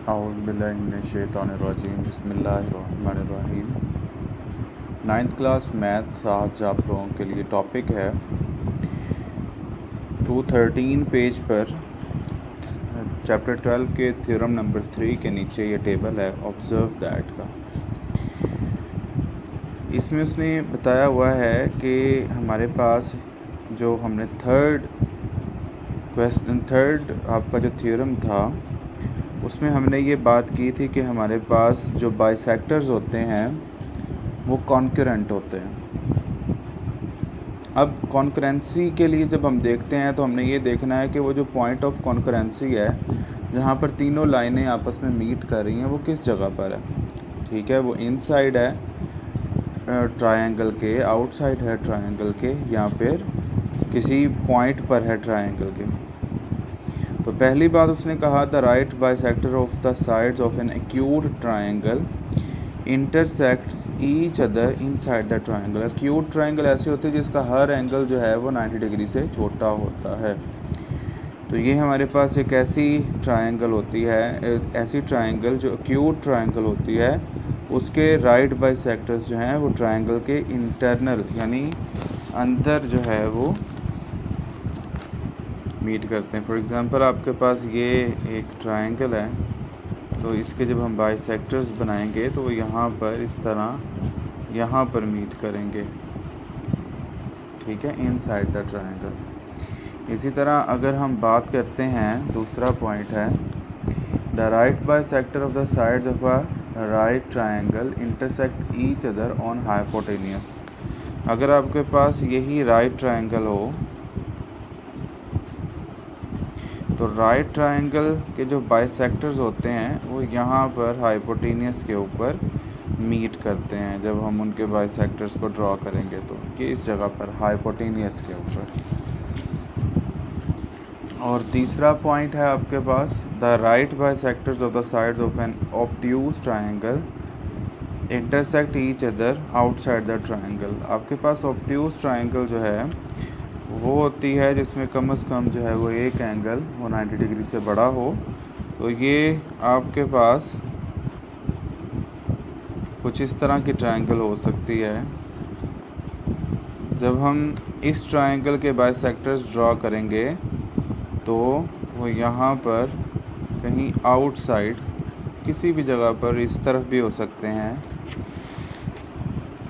औज़ुबिल्लाहिमिनश्शैतानिर्रजीम बिस्मिल्लाहिर्रहमानिर्रहीम। 9th class maths आज आप लोगों के लिए टॉपिक है 213 पेज पर चैप्टर 12 के थ्योरम नंबर 3 के नीचे ये टेबल है ऑब्ज़र्व दैट का। इसमें उसने बताया हुआ है कि हमारे पास जो हमने थर्ड आपका जो थ्योरम था उसमें हमने ये बात की थी कि हमारे पास जो बाइसेक्टर्स होते हैं वो कॉन्करेंट होते हैं। अब कॉन्करेंसी के लिए जब हम देखते हैं तो हमने ये देखना है कि वो जो पॉइंट ऑफ कॉन्करेंसी है जहाँ पर तीनों लाइनें आपस में मीट कर रही हैं वो किस जगह पर है। ठीक है, वो इनसाइड है ट्रायंगल के, आउटसाइड है ट्रायंगल के, या फिर किसी पॉइंट पर है ट्रायंगल के। तो पहली बात उसने कहा the right bisector of the sides of an acute triangle intersects each other inside the triangle. Acute triangle ऐसे होते हैं जिसका हर एंगल जो है वो 90 डिग्री से छोटा होता है। तो ये हमारे पास एक ऐसी ट्रायंगल होती है, ऐसी ट्रायंगल जो एक्यूट ट्रायंगल होती है उसके राइट बाइसेक्टर्स जो हैं वो ट्रायंगल के इंटरनल यानी अंदर जो है वो मीट करते हैं। फॉर एग्ज़ाम्पल आपके पास ये एक ट्रायंगल है, तो इसके जब हम बाइसेक्टर्स बनाएंगे तो वो यहाँ पर इस तरह यहाँ पर मीट करेंगे। ठीक है, इनसाइड द ट्रायंगल। इसी तरह अगर हम बात करते हैं, दूसरा पॉइंट है the right bisector of the sides of a right triangle intersect each other on hypotenuse. अगर आपके पास यही राइट ट्रायंगल हो तो राइट ट्रायंगल के जो बाइसेक्टर्स होते हैं वो यहाँ पर हाइपोटेनियस के ऊपर मीट करते हैं। जब हम उनके बाइसेक्टर्स को ड्रॉ करेंगे तो ये इस जगह पर हाइपोटेनियस के ऊपर। और तीसरा पॉइंट है आपके पास the right bisectors of the sides of an obtuse triangle intersect each other outside the triangle. आपके पास ऑब्ट्यूज ट्रायंगल जो है वो होती है जिसमें कम से कम जो है वो एक एंगल वो 90 डिग्री से बड़ा हो। तो ये आपके पास कुछ इस तरह की ट्रायंगल हो सकती है। जब हम इस ट्रायंगल के बाइसेक्टर्स ड्रॉ करेंगे तो वो यहाँ पर कहीं आउटसाइड किसी भी जगह पर, इस तरफ भी हो सकते हैं,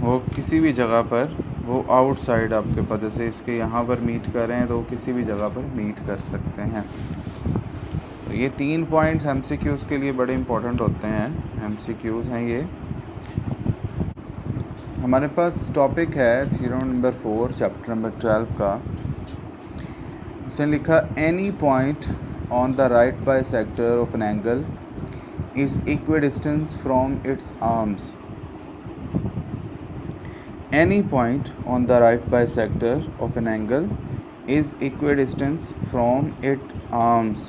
वो किसी भी जगह पर वो आउटसाइड आपके पास, जैसे इसके यहाँ पर मीट कर रहे हैं तो वो किसी भी जगह पर मीट कर सकते हैं। तो ये 3 पॉइंट्स एमसीक्यूज़ के लिए बड़े इंपॉर्टेंट होते हैं। एमसीक्यूज़ हैं ये। हमारे पास टॉपिक है थ्योरम नंबर 4 चैप्टर नंबर 12 का। उसने लिखा any point on the right bisector of an angle is equidistance from its arms. Any point on the right bisector of an angle is equidistant from its arms.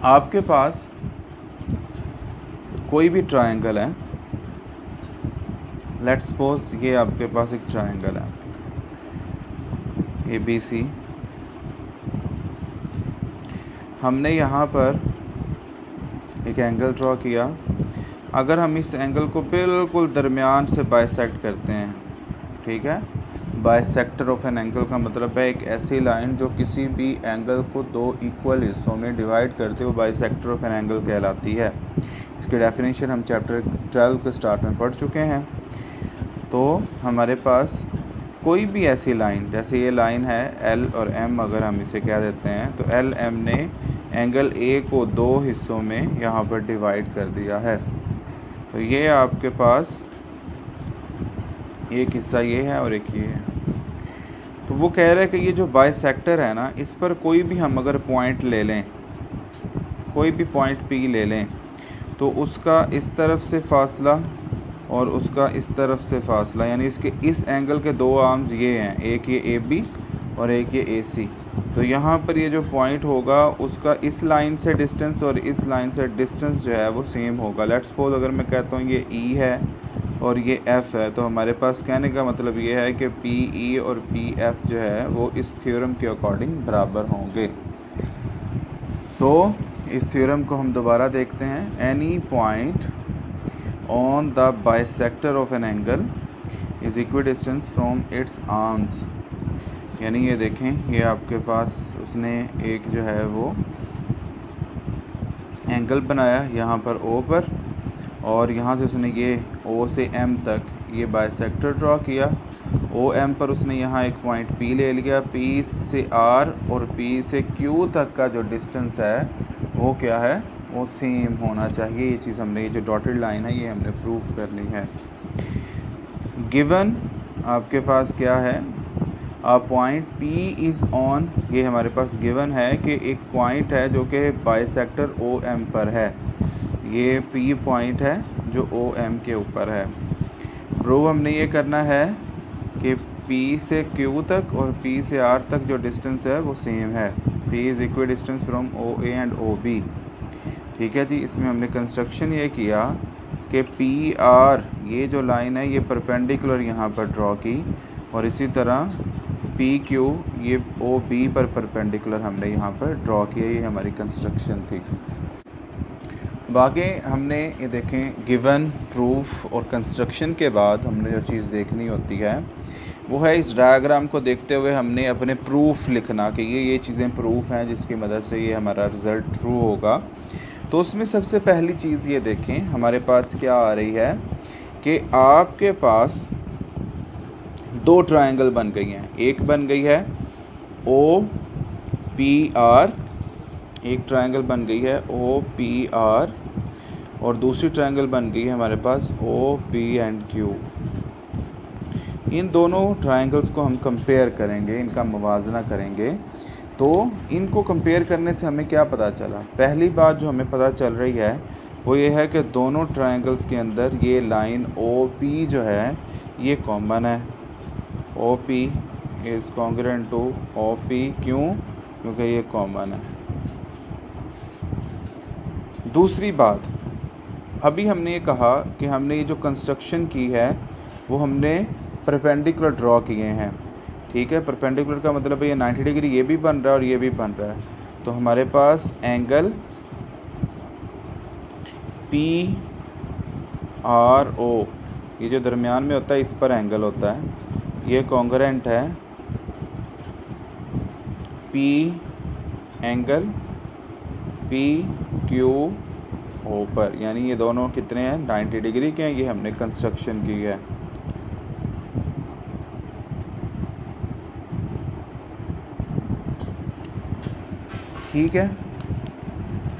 आपके पास कोई भी triangle है, let's suppose ये आपके पास एक triangle है ABC। हमने यहाँ पर एक एंगल ड्रॉ किया। अगर हम इस एंगल को बिल्कुल दरमियान से बाइसेक्ट करते हैं, ठीक है, बाइसेक्टर ऑफ एन एंगल का मतलब है एक ऐसी लाइन जो किसी भी एंगल को 2 इक्वल हिस्सों में डिवाइड करते हुए बाइसेक्टर ऑफ एन एंगल कहलाती है। इसकी डेफिनेशन हम चैप्टर 12 के स्टार्ट में पढ़ चुके हैं। तो हमारे पास कोई भी ऐसी लाइन, जैसे ये लाइन है L और M, अगर हम इसे कह देते हैं तो LM ने एंगल A को 2 हिस्सों में यहाँ पर डिवाइड कर दिया है। तो ये आपके पास एक हिस्सा ये है और एक ये है। तो वो कह रहा है कि ये जो बाइसेक्टर है ना, इस पर कोई भी हम अगर पॉइंट ले लें, कोई भी पॉइंट P ले लें, तो उसका इस तरफ से फासला और उसका इस तरफ से फासला, यानी इसके इस एंगल के 2 आर्म्स ये हैं, एक ये AB और एक ये AC। तो यहाँ पर ये जो पॉइंट होगा उसका इस लाइन से डिस्टेंस और इस लाइन से डिस्टेंस जो है वो सेम होगा। लेट्स सपोज अगर मैं कहता हूँ ये E है और ये F है, तो हमारे पास कहने का मतलब ये है कि PE और PF जो है वो इस थ्योरम के अकॉर्डिंग बराबर होंगे। तो इस थ्योरम को हम दोबारा देखते हैं। Any point on the bisector of an angle is equidistance from its arms. यानी ये देखें, ये आपके पास उसने एक जो है वो एंगल बनाया यहाँ पर O पर, और यहाँ से उसने ये O से M तक ये बाइसेक्टर ड्रॉ किया। OM पर उसने यहाँ एक पॉइंट P ले लिया। P से R और P से Q तक का जो डिस्टेंस है वो क्या है, वो सेम होना चाहिए। ये चीज़ हमने, ये जो डॉटेड लाइन है ये हमने प्रूव करनी है। गिवन आपके पास क्या है, पॉइंट P इज़ ऑन, ये हमारे पास गिवन है कि एक पॉइंट है जो कि बाइसेक्टर OM पर है। ये P पॉइंट है जो OM के ऊपर है। प्रूव हमने ये करना है कि P से Q तक और P से R तक जो डिस्टेंस है वो सेम है। P is equi distance from OA and OB। ठीक है जी। इसमें हमने कंस्ट्रक्शन ये किया कि PR, ये जो लाइन है ये परपेंडिकुलर यहाँ पर ड्रॉ की, और इसी तरह PQ ये OB पर परपेंडिकुलर हमने यहाँ पर ड्रॉ किया। ये हमारी कंस्ट्रक्शन थी। बाकी हमने ये देखें, गिवन, प्रूफ और कंस्ट्रक्शन के बाद हमने जो चीज़ देखनी होती है वो है इस डायग्राम को देखते हुए हमने अपने प्रूफ लिखना कि ये चीज़ें प्रूफ हैं जिसकी मदद से ये हमारा रिज़ल्ट ट्रू होगा। तो उसमें सबसे पहली चीज़ ये देखें, हमारे पास क्या आ रही है कि आपके पास दो ट्रायंगल बन गई हैं। एक बन गई है OPR, एक ट्रायंगल बन गई है OPR, और दूसरी ट्रायंगल बन गई है हमारे पास OP एंड Q। इन दोनों ट्रायंगल्स को हम कंपेयर करेंगे, इनका मुवाजना करेंगे। तो इनको कंपेयर करने से हमें क्या पता चला? पहली बात जो हमें पता चल रही है वो ये है कि दोनों ट्रायंगल्स के अंदर ये लाइन OP जो है ये कॉमन है। OP is congruent to OP, क्यों? क्योंकि ये कॉमन है। दूसरी बात, अभी हमने ये कहा कि हमने ये जो कंस्ट्रक्शन की है वो हमने परपेंडिकुलर ड्रॉ किए हैं। ठीक है, परपेंडिकुलर का मतलब है ये 90 डिग्री ये भी बन रहा है और ये भी बन रहा है। तो हमारे पास एंगल PRO, ये जो दरमियान में होता है इस पर एंगल होता है, ये कॉन्ग्रुएंट है P एंगल PQO पर, यानी ये दोनों कितने हैं, 90 डिग्री के हैं। ये हमने कंस्ट्रक्शन की है। ठीक है,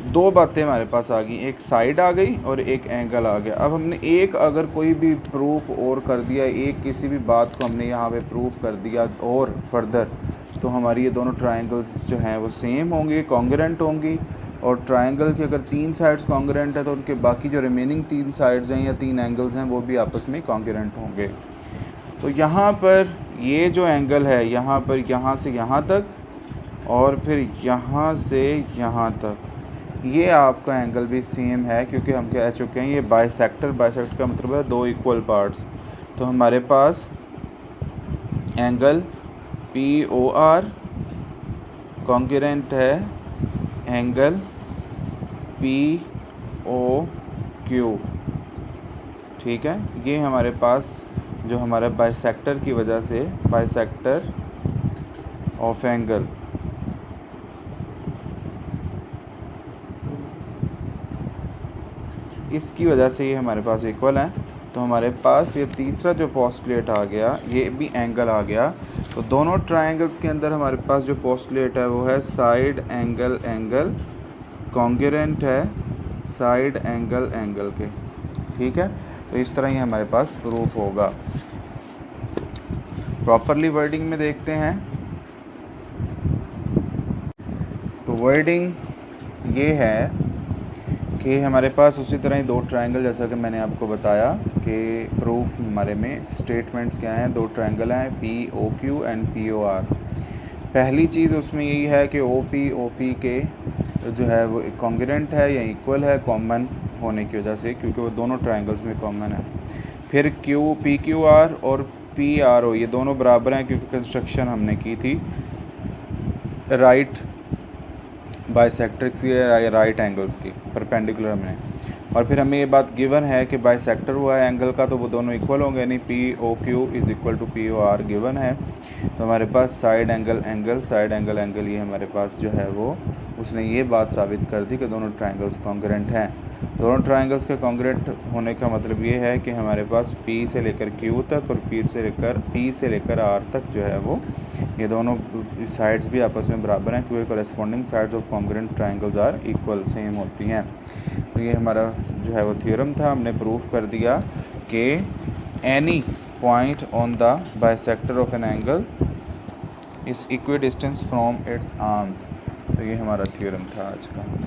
दो बातें हमारे पास आ गई, एक साइड आ गई और एक एंगल आ गया। अब हमने एक अगर कोई भी प्रूफ और कर दिया, एक किसी भी बात को हमने यहाँ पे प्रूफ कर दिया और फर्दर, तो हमारी ये दोनों ट्रायंगल्स जो हैं वो सेम होंगे, कॉन्ग्रुएंट होंगी। और ट्रायंगल की अगर तीन साइड्स कॉन्ग्रुएंट है तो उनके बाकी जो रिमेनिंग तीन साइड्स हैं या तीन एंगल्स हैं वो भी आपस में कॉन्ग्रुएंट होंगे। तो यहाँ पर ये जो एंगल है, यहाँ पर यहाँ से यहाँ तक और फिर यहाँ से यहाँ तक, ये आपका एंगल भी सेम है, क्योंकि हम कह चुके हैं ये बाइसेक्टर का मतलब है दो इक्वल पार्ट्स। तो हमारे पास एंगल POR कॉन्ग्रुएंट है एंगल POQ। ठीक है, ये हमारे पास जो हमारा बाइसेक्टर की वजह से, बाइसेक्टर ऑफ एंगल, इसकी वजह से ये हमारे पास इक्वल है। तो हमारे पास ये तीसरा जो पोस्टुलेट आ गया, ये भी एंगल आ गया। तो दोनों ट्रायंगल्स के अंदर हमारे पास जो पोस्टुलेट है वो है साइड एंगल एंगल कॉन्ग्रुएंट है साइड एंगल एंगल के। ठीक है, तो इस तरह ही हमारे पास प्रूफ होगा। प्रॉपरली वर्डिंग में देखते हैं। तो वर्डिंग ये है कि हमारे पास उसी तरह ही दो ट्रायंगल, जैसा कि मैंने आपको बताया कि प्रूफ हमारे में स्टेटमेंट्स क्या हैं, दो ट्रायंगल हैं POQ एंड POR। पहली चीज़ उसमें यही है कि OP के जो है वो कॉन्ग्रुएंट है या इक्वल है, कॉमन होने की वजह से, क्योंकि वो दोनों ट्रायंगल्स में कॉमन है। फिर PQR और PRO ये दोनों बराबर हैं, क्योंकि कंस्ट्रक्शन हमने की थी राइट बाइसेक्टर्स की या राइट एंगल्स की परपेंडिकुलर में। और फिर हमें ये बात गिवन है कि बाइसेक्टर हुआ है एंगल का तो वो दोनों इक्वल होंगे, यानी P O Q is equal to P O R given है। तो हमारे पास side angle angle side angle angle ये हमारे पास जो है वो उसने ये बात साबित कर दी कि दोनों ट्रायंगल्स कॉन्ग्रुएंट हैं। दोनों ट्रायंगल्स के कॉन्ग्रुएंट होने का मतलब ये है कि हमारे पास P से लेकर Q तक और P से लेकर R तक जो है वो ये दोनों साइड्स भी आपस में बराबर हैं, क्योंकि corresponding sides of congruent triangles are equal same होती हैं। तो ये हमारा जो है वो थ्योरम था, हमने प्रूफ कर दिया कि any point on the bisector of an angle is equidistance from its arms. तो ये हमारा थ्योरम था आज का।